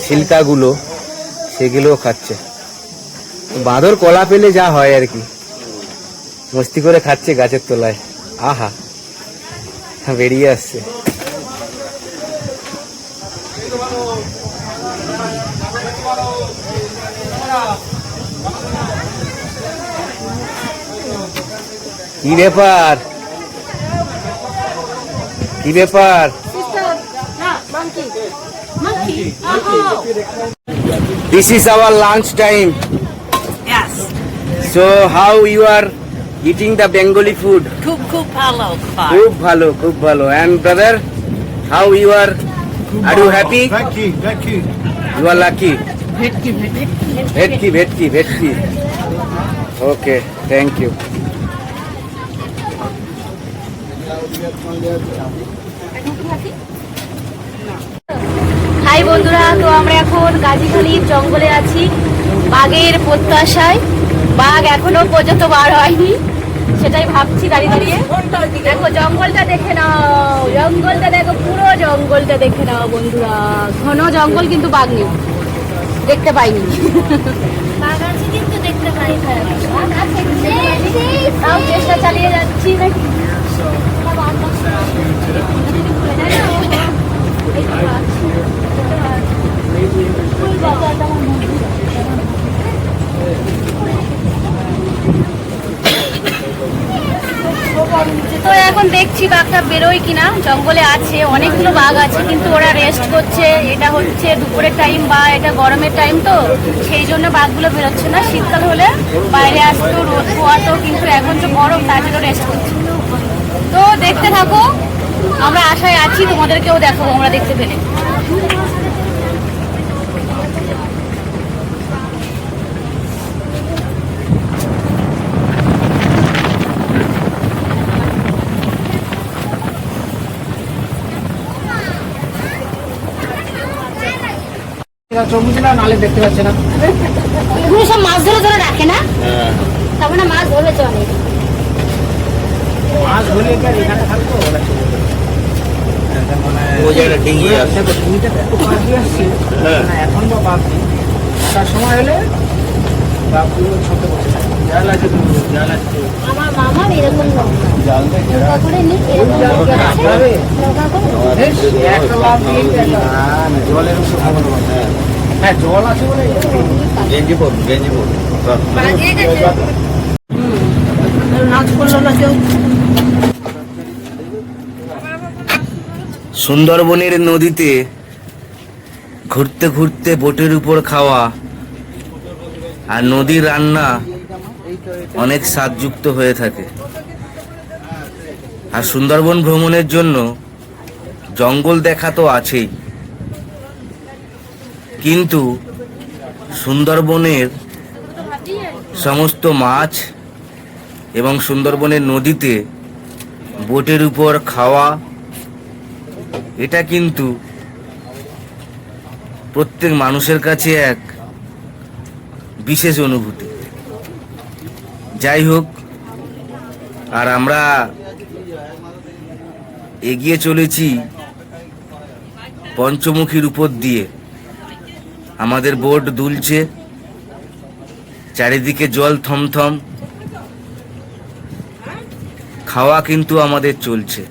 ছিলকাগুলো সেগুলোও খাচ্ছে। বাঁদর কলা পেলে যা হয় আর কি, মস্তি করে খাচ্ছে গাছের তলায়। আহা, বেরিয়ে আসছে। কি ব্যাপার, কি ব্যাপার? This is our lunch time. Yes. So how you are eating the Bengali food? Khub bhalo. Khub bhalo, khub bhalo. And brother, how you are? Are you happy? Lucky. You are lucky. Bhetki. Okay, thank you. Hi বন্ধুরা, তো আমরা এখন গাজীখালির জঙ্গলে আছি বাঘের প্রত্যাশায়। বাঘ এখনো পর্যন্ত বার হয়নি, সেটাই ভাবছি দাঁড়িয়ে দাঁড়িয়ে। দেখো জঙ্গলটা দেখে নাও, জঙ্গলটা দেখো, পুরো জঙ্গলটা দেখে নাও বন্ধুরা। ঘন জঙ্গল, কিন্তু বাঘ নেই, দেখতে পাইনি। বাঘ আছে কিন্তু দেখতে পাইনি, তাও চেষ্টা চালিয়ে যাচ্ছি নাকি। তো এখন দেখছি বাঘটা বেরোয় কিনা। জঙ্গলে আছে, অনেকগুলো বাঘ আছে, কিন্তু ওরা রেস্ট করছে। এটা হচ্ছে দুপুরের টাইম বা এটা গরমের টাইম, তো সেই জন্য বাঘগুলো বেরোচ্ছে না। শীতকাল হলে বাইরে আসতো, রোদ পোয়াতো, কিন্তু এখন তো গরম, তার জন্য রেস্ট করছে। তো দেখতে থাকো, আমরা আশায় আছি, তোমাদেরকেও দেখাবো আমরা দেখতে পেলে। নালে দেখতে পাচ্ছে না, এগুলো সব মাছ ধরে রাখে না, তার মানে মাছ ধরে চলে। মাছ ধরে এখানে থাকতো এখন বা বাদ নেই, তার সময় হলে আমার মামার এরকম নৌকা করে নি, এরকম জলের হ্যাঁ জল আছে বলে নাচ করলো না কেউ। সুন্দরবনের নদীতে ঘুরতে ঘুরতে বোটের উপর খাওয়া আর নদীর রান্না অনেক স্বাদযুক্ত হয়ে থাকে। আর সুন্দরবন ভ্রমণের জন্য জঙ্গল দেখা তো আছেই, কিন্তু সুন্দরবনের সমস্ত মাছ এবং সুন্দরবনের নদীতে বোটের উপর খাওয়া, এটা কিন্তু প্রত্যেক মানুষের কাছে এক বিশেষ অনুভূতি। যাই হোক, আর আমরা এগিয়ে চলেছি পঞ্চমুখীর উপর দিয়ে। আমাদের বোট দুলছে, চারিদিকে জল থমথম, খাওয়া কিন্তু আমাদের চলছে।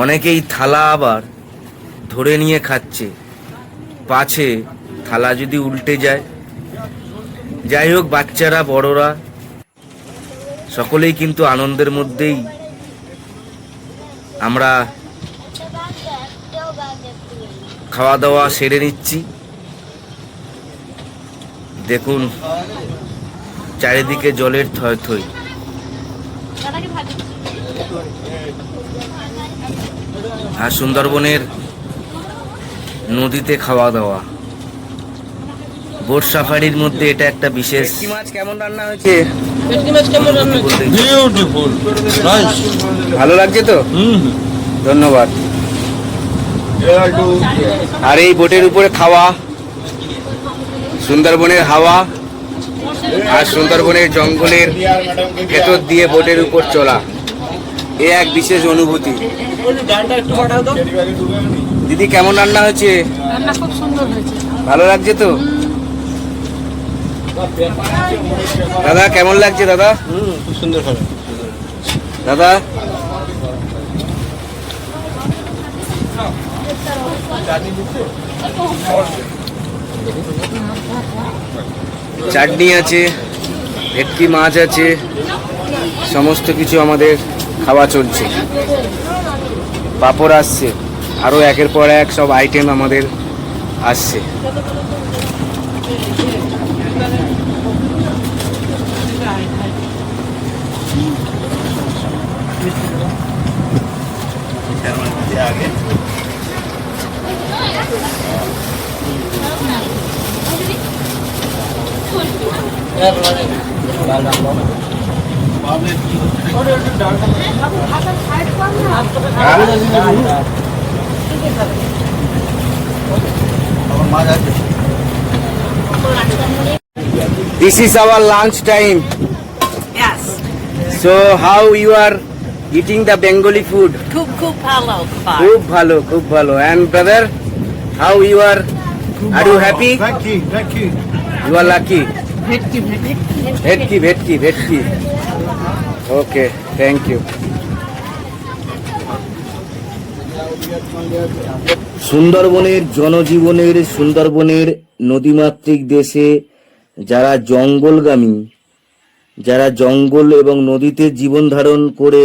অনেকেই থালা আবার ধরে নিয়ে খাচ্ছে, পাছে থালা যদি উল্টে যায়। যাই হোক, বাচ্চারা বড়রা সকলেই কিন্তু আনন্দের মধ্যেই আমরা খাওয়া দাওয়া সেরে নিচ্ছি। দেখুন চারিদিকে জলের থই থই। আর সুন্দরবনের নদীতে খাওয়া দাওয়া, বোট সাফারির মধ্যে এটা একটা বিশেষ। মাছ কেমন রান্না হয়েছে? বিউটিফুল, নাইস, ভালো লাগছে তো? ধন্যবাদ। আর এই বোটের উপরে খাওয়া, সুন্দরবনের হাওয়া আর সুন্দরবনের জঙ্গলের ভেতর দিয়ে বোটের উপর চলা, এ এক বিশেষ অনুভূতি। দিদি কেমন রান্না হয়েছে? রান্না খুব সুন্দর হয়েছে। ভালো লাগছে তো? দাদা কেমন লাগছে দাদা? খুব সুন্দর খাবার। দাদা চাটনি আছে, ভেটকি মাছ আছে, সমস্ত কিছু আমাদের খাওয়া চলছে। পাঁপড় আসছে, আরো একের পর এক সব আইটেম আমাদের আসছে। This is our lunch time. Yes. So how you are eating the Bengali food? খুব খুব ভালো খাবার। খুব ভালো, খুব ভালো. And brother, how you are? Are you happy? Thank you. You are lucky. ভেটকি ভেটকি। Bhetki, bhetki, bhetki. Okay, thank you. সুন্দরবনের জনজীবনের, সুন্দরবনের নদীমাতৃক দেশে যারা জঙ্গলগামী, যারা জঙ্গল এবং নদীতে জীবন ধারণ করে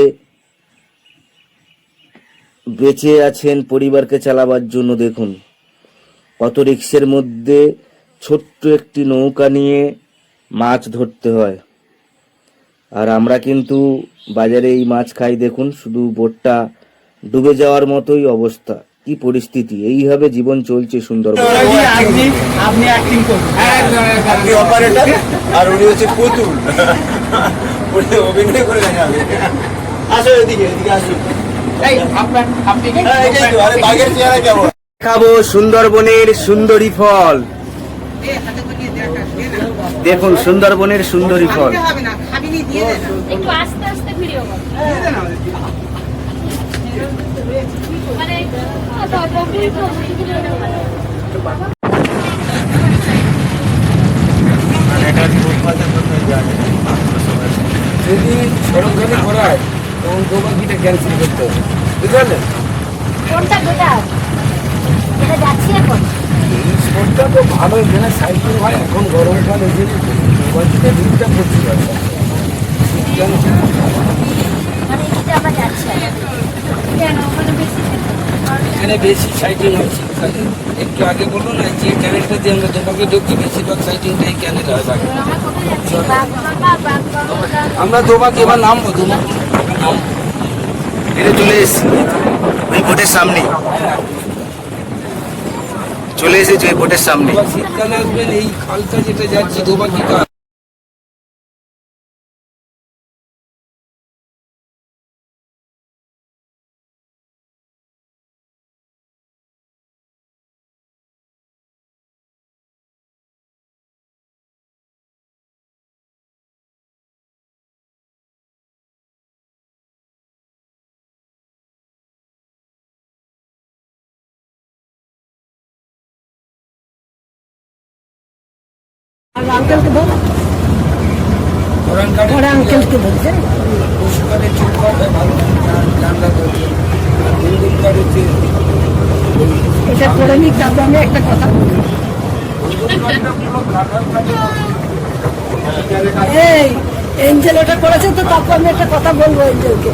বেঁচে আছেন পরিবারকে চালাবার জন্য, দেখুন কত রিক্সের মধ্যে ছোট্ট একটি নৌকা নিয়ে মাছ ধরতে হয়। আর আমরা কিন্তু বাজারে এই মাছ খাই, দেখুন শুধু বোটটা ডুবে যাওয়ার মতোই অবস্থা। কি পরিস্থিতি, এইভাবে জীবন চলছে সুন্দরবন। আপনি অ্যাক্টিং করুন, আপনি অপারেটর আর উনি হচ্ছে পুতুল, উনি অভিনয় করে দেখাবে। আসো এদিকে, এদিকে আসুন। এই আপনার আপনি কি আরে বাঘের চেহারা কেমন? খাবো সুন্দরবনের সুন্দরী ফল। দেখুন সুন্দরবনের সুন্দরী ফল। একটু আস্তে আস্তে ভিডিও কর। মানে যদি সড়কঘাটে ঘোরায় তখন দোকানটা ক্যান্সেল করতে হবে, বুঝতে পারলেন? কোনটা গোটা? এটা যাচ্ছি এখন। এই স্পটটা তো ভালো, এখানে সাইকেল হয়, এখন গরমকাল এই জন্য দোকানটা ভিড়টা প্রচুর আছে। কেন মানে এটা আমরা যাচ্ছি কেন? ওখানে বেশি এখানে বেশি সাইটিং হচ্ছে। একটু আগে বললো না যে ক্যানেলটা দিয়ে আমরা দোকানে ঢুকি, বেশিরভাগ সাইটিংটা এই ক্যানেল হয়। আমরা কোথায় যাচ্ছি? বাঘ আমরা দোবাক এবার নামবো, দোবাক এটা চলে এসেছি ওই বোটের সামনে, চলে এসেছি ওই বোটের সামনে। শীতকালে আসবেন এই খালটা যেটা যাচ্ছে দোবাকি খাল, ওরা আঙ্কেলকে বলছে পশুপালে চোখ পাওয়া ভালো জানলা করছে, আর হিন্দুকার হচ্ছে এটা করে নি। তারপর আমি একটা কথা বলবো। এই এঞ্জেল ওটা করেছে তো, তারপর আমি একটা কথা বলবো এঞ্জেলকে।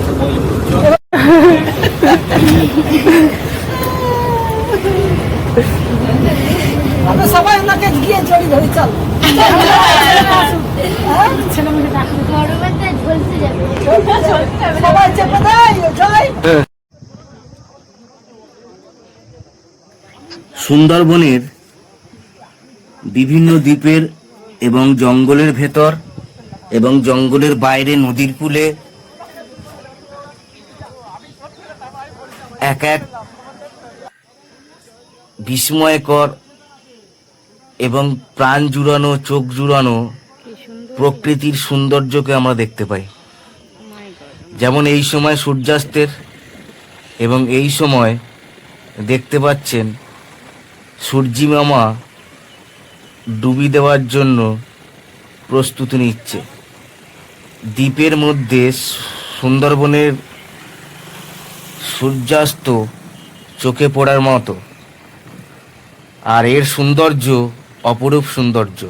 আমরা সবাই ওনাকে গিয়ে জড়ি ধরি, চল গরমে ঝলসে যাবে। সবাই চেপে দেয় জয়। সুন্দরবনের বিভিন্ন দ্বীপের এবং জঙ্গলের ভেতর এবং জঙ্গলের বাইরে নদীর কূলে এক এক বিস্ময়কর এবং প্রাণ জুড়ানো, চোখ জুড়ানো প্রকৃতির সৌন্দর্যকে আমরা দেখতে পাই। যেমন এই সময় সূর্যাস্তের এবং এই সময় দেখতে পাচ্ছেন সূর্যি মামা ডুবি দেওয়ার জন্য প্রস্তুতি নিচ্ছে। দ্বীপের মধ্যে সুন্দরবনের সূর্যাস্ত চোখে পড়ার মতো, আর এর সৌন্দর্য অপরূপ সৌন্দর্য।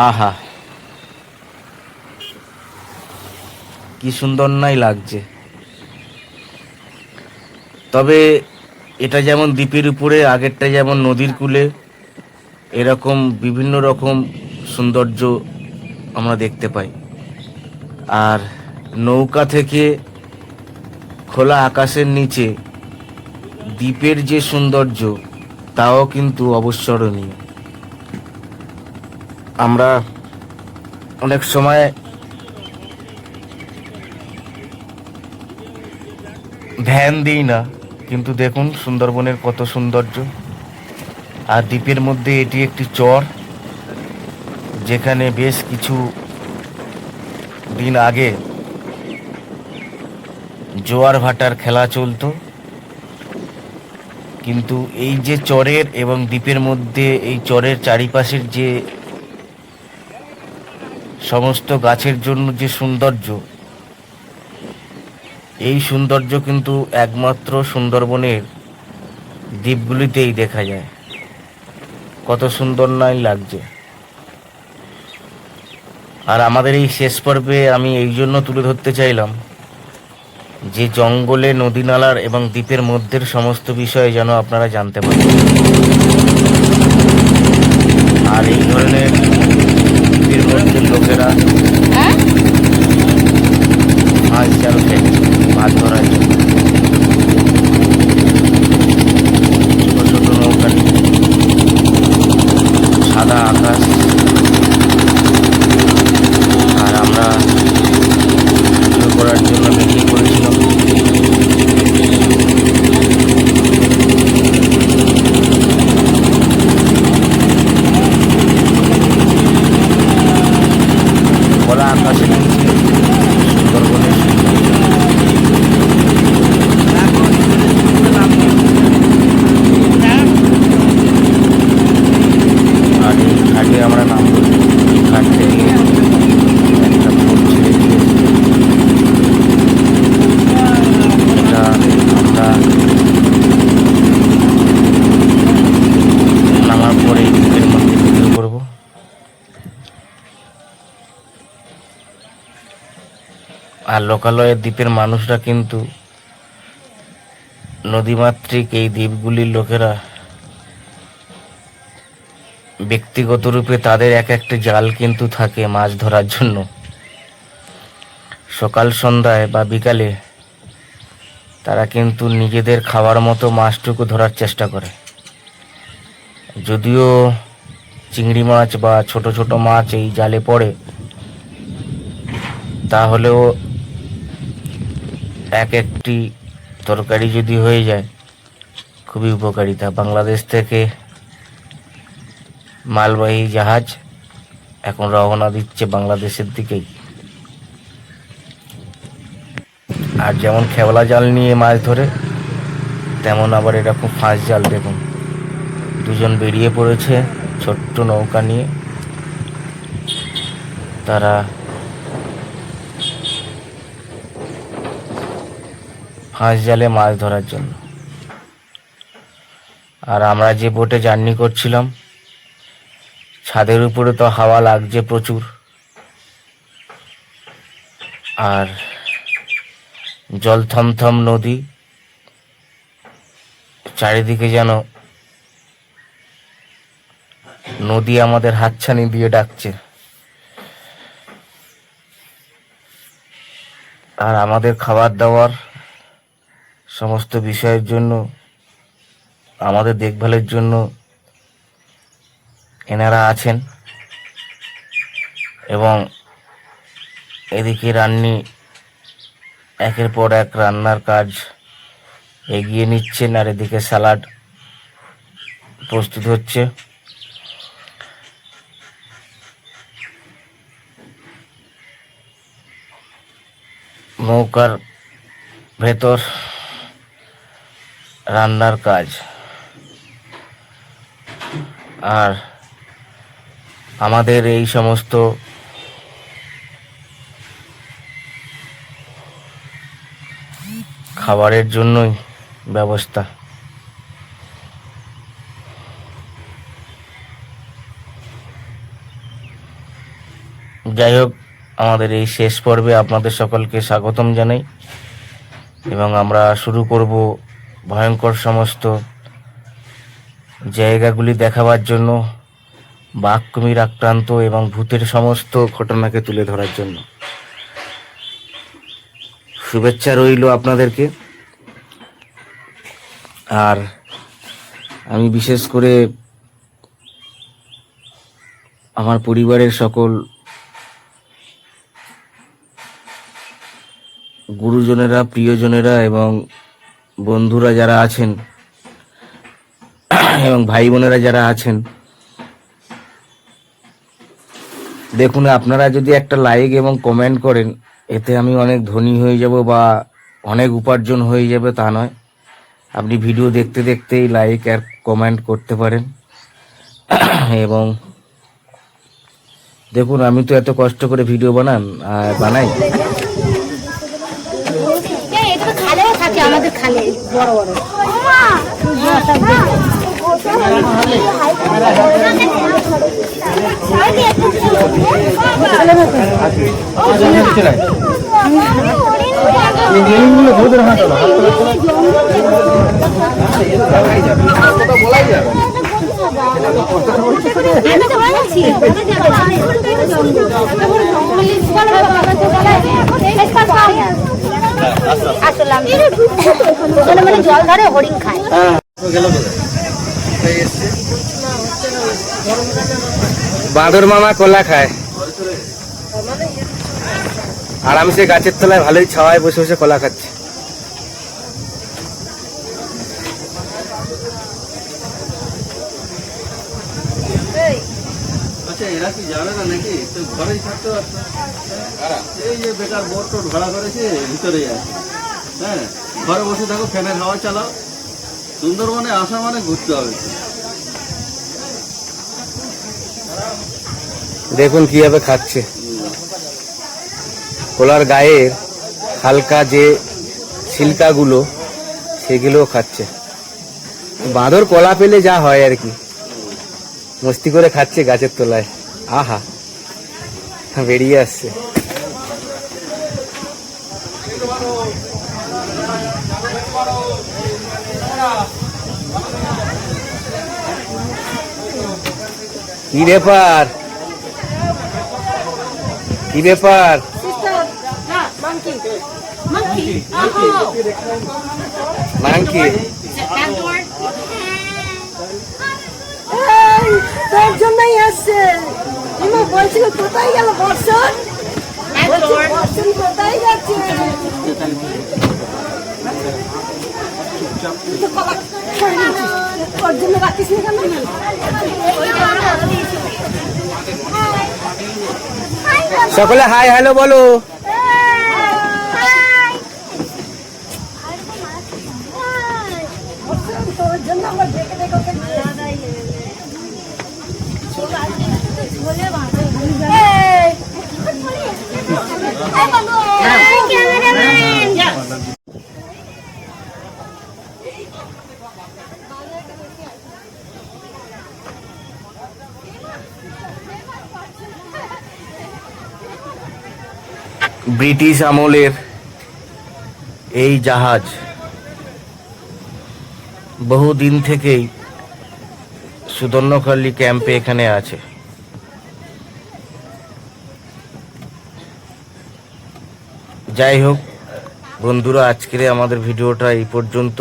আহা, কি সুন্দর নাই লাগছে। তবে এটা যেমন দ্বীপের উপরে, আগেরটা যেমন নদীর কূলে, এরকম বিভিন্ন রকম সৌন্দর্য আমরা দেখতে পাই। আর নৌকা থেকে খোলা আকাশের নিচে দ্বীপের যে সৌন্দর্য, তাও কিন্তু অবিস্মরণীয়। আমরা অনেক সময় ধ্যান দিই না, কিন্তু দেখুন সুন্দরবনের কত সৌন্দর্য। আর দ্বীপের মধ্যে এটি একটি চর, যেখানে বেশ কিছু দিন আগে জোয়ার ভাটার খেলা চলতো। কিন্তু এই যে চরের এবং দ্বীপের মধ্যে, এই চরের চারিপাশের যে সমস্ত গাছের জন্য যে সৌন্দর্য, এই সৌন্দর্য কিন্তু একমাত্র সুন্দরবনের দ্বীপগুলিতেই দেখা যায়। কত সুন্দর নয় লাগছে। আর আমাদের এই শেষ পর্বে আমি এই জন্য তুলে ধরতে চাইলাম যে জঙ্গলে, নদী নালার এবং দ্বীপের মধ্যের সমস্ত বিষয়ে যেন আপনারা জানতে পারেন। আর এই ধরনের দ্বীপের মধ্যে লোকেরা মাছ জাল ফেলছে মাছ ধরার জন্য। ছোট ছোট নৌকা নিয়ে, সাদা আকাশ, আর আমরা ভিডিও করার জন্য বেরিয়ে পড়েছিলাম। খোলা আকাশের নিচে সুন্দরবনের আর এই ঘাটে আমরা নামবো। এই ঘাট থেকে একটা বোট ছেড়ে দিয়ে এটা আমরা নামার পরে এই দ্বীপের মধ্যে ভিডিও করবো। আর লোকালয়ের দ্বীপের মানুষরা কিন্তু নদীমাতৃক এই দ্বীপগুলির লোকেরা ব্যক্তিগত রূপে তাদের এক একটা জাল কিন্তু থাকে মাছ ধরার জন্য। সকাল সন্ধ্যায় বা বিকালে তারা কিন্তু নিজেদের খাওয়ার মতো মাছটুকু ধরার চেষ্টা করে। যদিও চিংড়ি মাছ বা ছোট ছোট মাছ এই জালে পড়ে, তাহলেও এক একটি তরকারি যদি হয়ে যায়, খুবই উপকারিতা। বাংলাদেশ থেকে মালবাহী জাহাজ এখন রওনা দিচ্ছে বাংলাদেশের দিকেই। আর যেমন খেওলা জাল নিয়ে মাছ ধরে, তেমন আবার এরকম ফাঁস জাল। দেখুন, দুজন বেরিয়ে পড়েছে ছোট্ট নৌকা নিয়ে। তারা ফাঁস জালে মাছ ধরার জন্য। আর আমরা যে বোটে জার্নি করছিলাম, ছাদের উপরে তো হাওয়া লাগছে প্রচুর। আর জল থমথম নদী, চারিদিকে যেন নদী আমাদের হাতছানি দিয়ে ডাকছে। আর আমাদের খাবার দাবার সমস্ত বিষয়ের জন্য আমাদের দেখভালের জন্য এনারা আছেন এবং এদিকে রান্নি একের পর এক রান্নার কাজ এগিয়ে নিচ্ছেন, আর এদিকে স্যালাড প্রস্তুত হচ্ছে। নৌকার ভেতর রান্নার কাজ, আর আমাদের এই সমস্ত খাবারের জন্যই ব্যবস্থা। যাই হোক, আমাদের এই শেষ পর্বে আপনাদের সকলকে স্বাগতম জানাই এবং আমরা শুরু করব ভয়ঙ্কর সমস্ত জায়গাগুলি দেখাবার জন্য, বাঘ কুমির আক্রান্ত এবং ভূতের সমস্ত ঘটনাকে তুলে ধরার জন্য। শুভেচ্ছা রইল আপনাদেরকে। আর আমি বিশেষ করে আমার পরিবারের সকল গুরুজনেরা, প্রিয়জনেরা এবং বন্ধুরা যারা আছেন এবং ভাই বোনেরা যারা আছেন, দেখুন আপনারা যদি একটা লাইক এবং কমেন্ট করেন, এতে আমি অনেক ধনী হয়ে যাব বা অনেক উপার্জন হয়ে যাবে তা নয়। আপনি ভিডিও দেখতে দেখতেই লাইক আর কমেন্ট করতে পারেন। এবং দেখুন, আমি তো এত কষ্ট করে ভিডিও বানাই। এটা তো খালেও থাকে, আমাদের খালে বড় বড়। জল ধরে হরিণ খায়। বাঁদর মামা কলা খায়, আরামসে গাছের তলায় ভালোই ছাওয়ায় বসে বসে কলা খাচ্ছে। আচ্ছা, এরা কি জানে না নাকি তো ঘরেই থাকতে পারতো? এই যে বেকার বোট টোট ভাড়া করেছে ভিতরেই আছে। হ্যাঁ, ঘরে বসে থাকো, ফ্যানের হাওয়া চালাও। সুন্দরবনে আসা মানে ঘুরতে হবে। দেখুন কিভাবে খাচ্ছে, কলার গায়ের হালকা যে ছিলকাগুলো সেগুলোও খাচ্ছে। বাঁদর কলা পেলে যা হয় আর কি, মস্তি করে খাচ্ছে গাছের তলায়। আহা, বেরিয়ে আসছে। কি ব্যাপার, কি ব্যাপার? মাংকি তোর জন্যই আসছে। বলছিল কোথায় গেল বর্ষণ, বর্ষণ কোথায় যাচ্ছে? তোর জন্য রাখিস না কেন? সকলে হাই হ্যালো বলো। তোর জন্য আমরা দেখে দেখে ওকে ব্রিটিশ আমলের এই জাহাজ বহুদিন থেকেই সুদর্ণখালি ক্যাম্পে এখানে আছে। যাই হোক বন্ধুরা, আজকের আমাদের ভিডিওটা এই পর্যন্ত।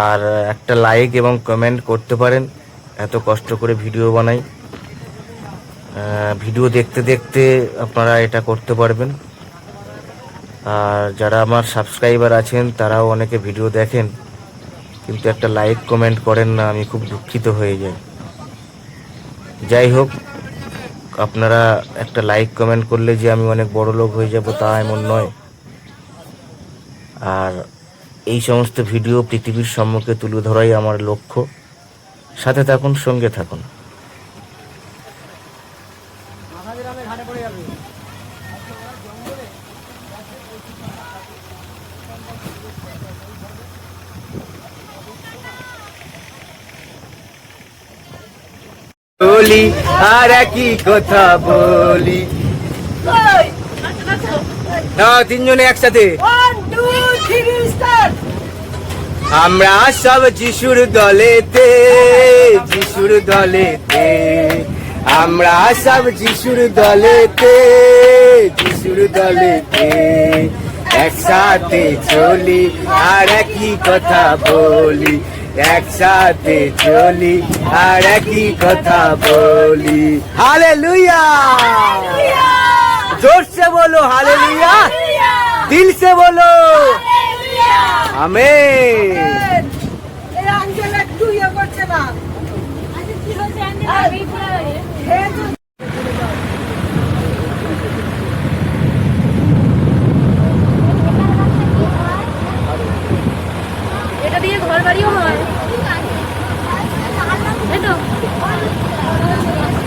আর একটা লাইক এবং কমেন্ট করতে পারেন, এত কষ্ট করে ভিডিও বানাই। ভিডিও দেখতে দেখতে আপনারা এটা করতে পারবেন। আর যারা আমার সাবস্ক্রাইবার আছেন তারাও অনেকে ভিডিও দেখেন কিন্তু একটা লাইক কমেন্ট করেন না, আমি খুব দুঃখিত হয়ে যাই। যাই হোক, আপনারা একটা লাইক কমেন্ট করলে যে আমি অনেক বড় লোক হয়ে যাব তা এমন নয়। আর এই সমস্ত ভিডিও পৃথিবীর সম্মুখে তুলে ধরাই আমার লক্ষ্য। সাথে থাকুন, সঙ্গে থাকুন। বলি আর একই কথা বলি। না, তিনজনে একসাথে। 1 2 3 স্টার্ট। আমরা সব যিশুর দলেতে, যিশুর দলেতে, আমরা সব যিশুর দলেতে, যিশুর দলেতে, একসাথে চলি আর একই কথা বলি, একসাথে চলি আর একই কথা বলি। हालेलुया, जोर से बोलो हालेलुया, दिल से बोलो आमीन। এই আঞ্জেল একটু ইয়ে করছে না। আচ্ছা, কি হচ্ছে?